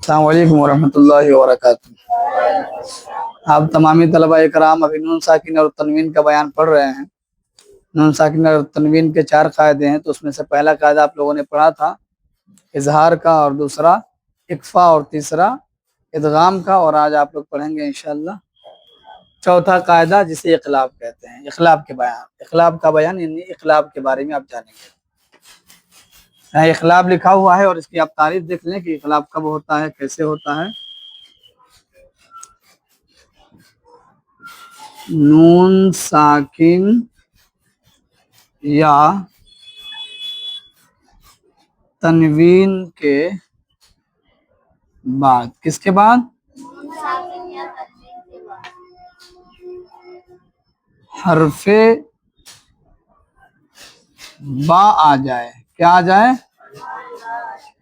अस्सलाम वालेकुम वरहमतुल्लाहि वबरकातुहू। आप तमामी तलबा इकराम अभी नून साकिन और तनवीन का बयान पढ़ रहे हैं। नून साकिन और तनवीन के 4 कायदे हैं, तो उसमें से पहला कायदा आप लोगों ने पढ़ा था इजहार का, और दूसरा इक्फा, और तीसरा इदगाम का, और आज आप लोग पढ़ेंगे इंशाअल्लाह चौथा कायदा जिसे इखलाब कहते हैं। इखलाब के बयान, इखलाब का बयान यानी इखलाब के बारे में आप जानेंगे। यहाँ इखलाब लिखा हुआ है और इसकी आप तारीफ देख लें कि इखलाब कब होता है, कैसे होता है। नून साकिन या तनवीन के बाद, किसके बाद? हरफे बा आ जाए। क्या आ जाए?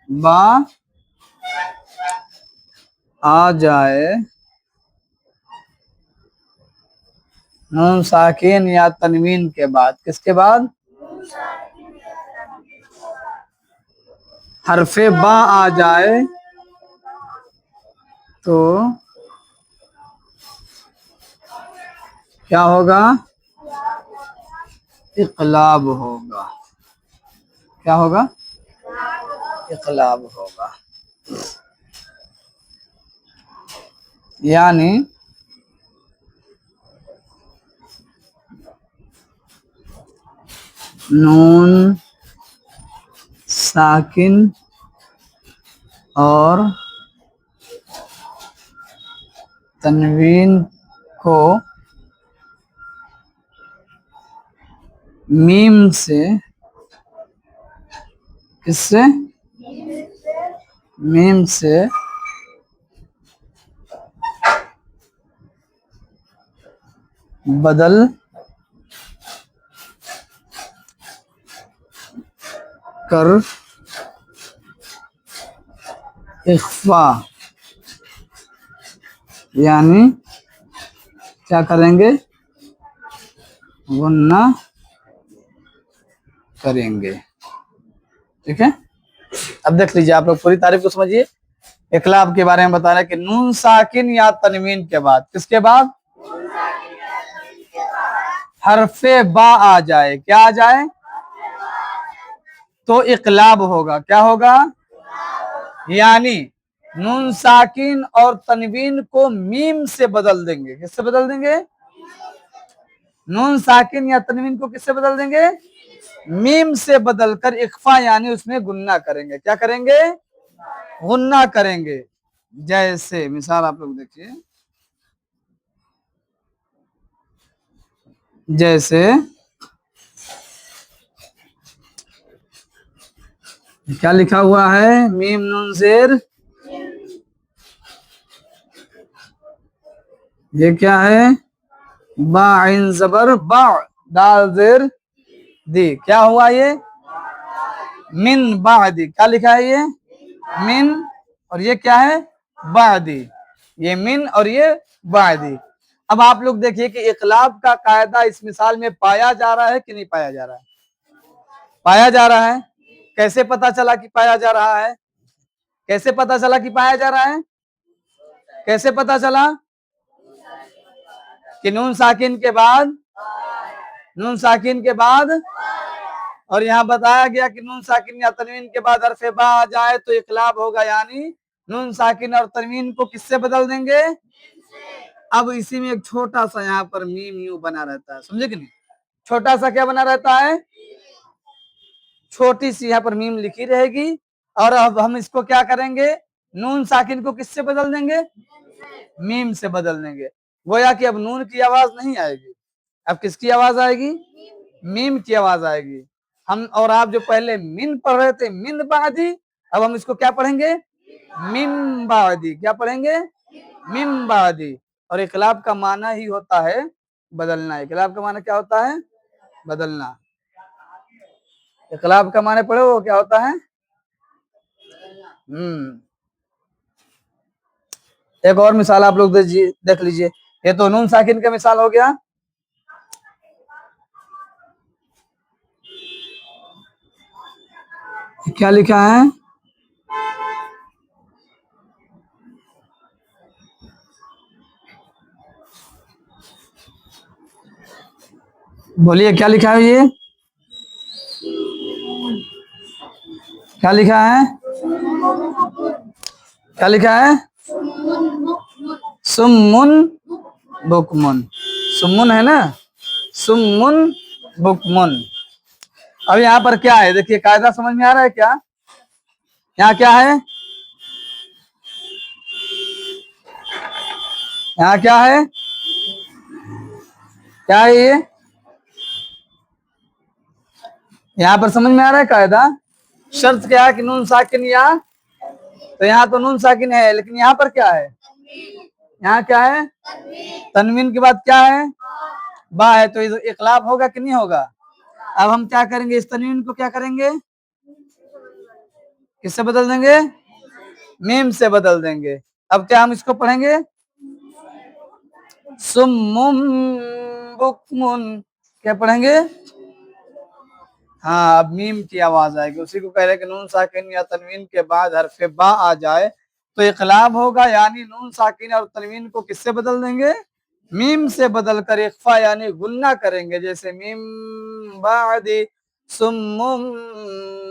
बा आ जाए। नून साकिन या तनवीन के बाद, किसके बाद? हरफे बा आ जाए तो क्या होगा? इक़लाब होगा। क्या होगा? इक़लाब होगा। यानी नून साकिन और तनवीन को मीम से, किससे? मीम से बदल कर इख्फा, यानी क्या करेंगे? गुन्ना करेंगे। ठीक है, अब देख लीजिए, आप लोग पूरी तारीफ को समझिए। इखलाब के बारे में बता रहे हैं कि नून साकिन या तनवीन के बाद, किसके बाद? हरफे बा आ जाए। क्या आ जाए? तो इखलाब होगा। क्या होगा? यानी नून साकिन और तनवीन को मीम से बदल देंगे। किससे बदल देंगे? नून साकिन या तनवीन को किससे बदल देंगे? मीम से बदलकर इख्फा, यानी उसमें गुन्ना करेंगे। क्या करेंगे? गुन्ना करेंगे। जैसे मिसाल आप लोग देखिए, जैसे क्या लिखा हुआ है? मीम नून जेर, ये क्या है? बा आइन जबर बा, दाल जेर दी। क्या हुआ ये? मिन बादी। क्या लिखा है ये? मिन, और ये क्या है? बादी। ये मिन और ये बादी। अब आप लोग देखिए कि इखलाब का कायदा इस मिसाल में पाया जा रहा है कि नहीं पाया जा रहा है? पाया जा रहा है। कैसे पता चला कि पाया जा रहा है? कैसे पता चला कि पाया जा रहा है? कैसे पता चला कि नून साकिन के बाद, नून साकिन के बाद, और यहाँ बताया गया कि नून साकिन या तनवीन के बाद हरफ बा आ जाए तो इखलाब होगा, यानी नून साकिन और तनवीन को किससे बदल देंगे? अब इसी में एक छोटा सा यहाँ पर मीम यू बना रहता है, समझे कि नहीं? छोटा सा क्या बना रहता है? छोटी सी यहाँ पर मीम लिखी रहेगी, और अब हम इसको क्या करेंगे? नून साकिन को किससे बदल देंगे? मीम से बदल देंगे। गोया कि अब नून की आवाज नहीं आएगी, अब किसकी आवाज आएगी? मीम की आवाज आएगी। हम और आप जो पहले मिन पढ़ रहे थे, मिन बादी, अब हम इसको क्या पढ़ेंगे? मिम बादी। क्या पढ़ेंगे? मिम बादी। और इखलाब का माना ही होता है बदलना। इखलाब का माना क्या होता है? बदलना। इखलाब का माने पढ़े वो क्या होता है? एक और मिसाल आप लोग देख लीजिए। ये तो नून साकिन का मिसाल हो गया। क्या लिखा है? बोलिए क्या लिखा है ये, क्या लिखा है, क्या लिखा है? सुम्मुन बुकमुन, सुम्मुन है ना, सुम्मुन बुकमुन। अब यहाँ पर क्या है, देखिए कायदा समझ में आ रहा है क्या? यहाँ क्या है, यहाँ क्या है, क्या है ये? यहाँ पर समझ में आ रहा है कायदा? शर्त क्या है कि नून साकिन या, तो यहाँ तो नून साकिन है, लेकिन यहाँ पर क्या है, यहाँ क्या है, तनवीन के बाद क्या है, बा है, तो इकलाब होगा कि नहीं होगा? अब हम क्या करेंगे, इस तनवीन को क्या करेंगे, किससे बदल देंगे, मीम से बदल देंगे। अब क्या हम इसको पढ़ेंगे, सुम्मुम बुकमुन, क्या पढ़ेंगे? हाँ, अब मीम की आवाज आएगी, उसी को कह रहे कि नून साकिन या तनवीन के बाद हरफ बा आ जाए तो इकलाब होगा, यानी नून साकिन और तनवीन को किससे बदल देंगे, मीम से बदल कर इख्फा यानी गुन्ना करेंगे, जैसे मीम बादी सुम्मुम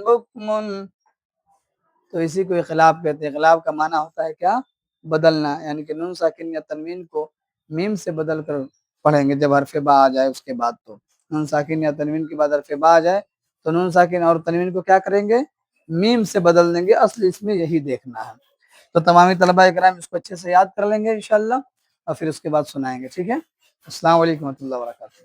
बुकमुन, तो इसी को इखलाब कहते हैं। इखलाब का माना होता है क्या, बदलना, यानी कि नून साकिन या तनवीन को मीम से बदल कर पढ़ेंगे जब हरफ बा आ जाए उसके बाद, तो नून साकिन या तनवीन के बाद हरफ बा आ जाए तो नून साकिन और तनवीन को क्या करेंगे, मीम से बदल देंगे। असली इसमें यही देखना है। तो तमामी तलबा इकराम इसको अच्छे से याद कर लेंगे इंशाल्लाह, और फिर उसके बाद सुनाएंगे, ठीक है। अस्सलाम वालेकुम रहमतुल्लाहि व बरकातहू।